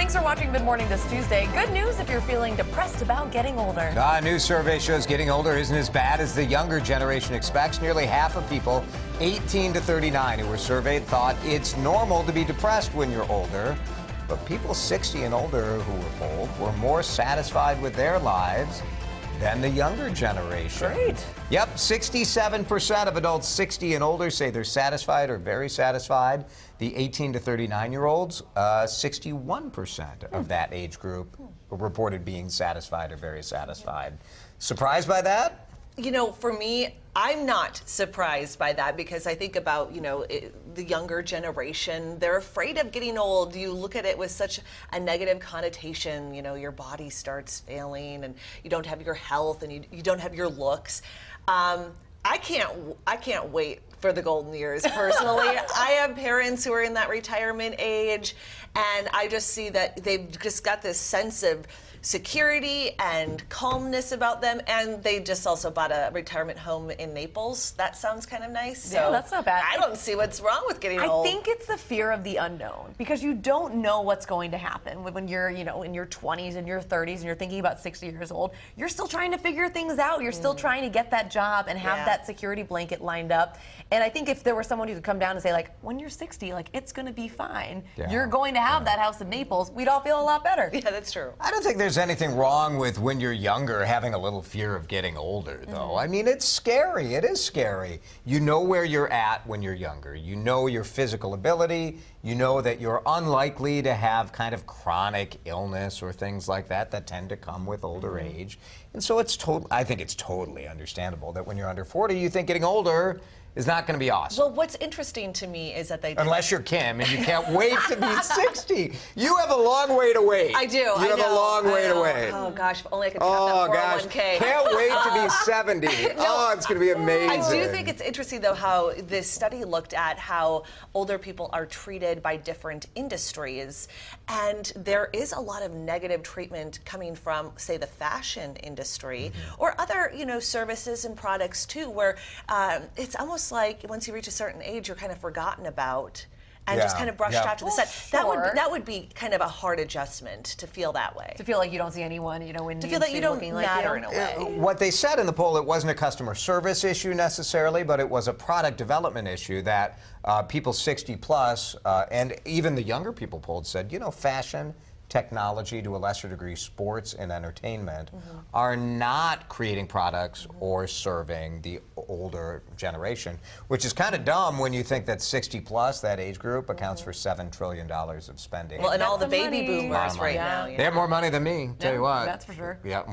Thanks for watching Good Morning this Tuesday. Good news if you're feeling depressed about getting older. A new survey shows getting older isn't as bad as the younger generation expects. Nearly half of people 18 to 39 who were surveyed thought it's normal to be depressed when you're older. But people 60 and older who were polled were more satisfied with their lives than the younger generation. Great. Yep, 67% of adults 60 and older say they're satisfied or very satisfied. The 18 to 39-year-olds, 61% of that age group reported being satisfied or very satisfied. Surprised by that? You know, for me, I'm not surprised by that because I think about, the younger generation. They're afraid of getting old. You look at it with such a negative connotation. Your body starts failing and you don't have your health and you don't have your looks. I can't wait for the golden years, personally. I have parents who are in that retirement age, and I just see that they've just got this sense of security and calmness about them, and they just also bought a retirement home in Naples. That sounds kind of nice. Yeah, so that's not bad. I don't see what's wrong with getting old. I think it's the fear of the unknown, because you don't know what's going to happen when you're, in your 20s and your 30s and you're thinking about 60 years old. You're still trying to figure things out. You're still trying to get that job and have that security blanket lined up. And I think if there was someone who could come down and say, when you're 60, it's going to be fine. Yeah. You're going to have that house in Naples. We'd all feel a lot better. Yeah, that's true. I don't think there's anything wrong with when you're younger having a little fear of getting older, though. I mean, it's scary. It is scary. You know where you're at when you're younger. You know your physical ability. You know that you're unlikely to have kind of chronic illness or things like that tend to come with older age. And so I think it's totally understandable that when you're under 40, you think getting older is not going to be awesome. Well, what's interesting to me is that they... Unless you're Kim and you can't wait to be 60. You have a long way to wait. I do. You have a long way to wait. Oh, gosh, if only I could have that 401k. Can't wait to be 70. It's going to be amazing. I do think it's interesting, though, how this study looked at how older people are treated by different industries. And there is a lot of negative treatment coming from, say, the fashion industry or other, services and products, too, where it's almost like once you reach a certain age, you're kind of forgotten about and just kind of brushed off to the side. Sure. That would be kind of a hard adjustment to feel that way. To feel like you don't see anyone, when to feel that you don't matter in a way. What they said in the poll, it wasn't a customer service issue necessarily, but it was a product development issue that people 60 plus and even the younger people polled said, fashion, technology, to a lesser degree sports and entertainment, are not creating products or serving the older generation, which is kind of dumb when you think that 60 plus, that age group, accounts for $7 trillion of spending. Well, and all the baby boomers right now. They have more money than me, tell you what. That's for sure. Yeah.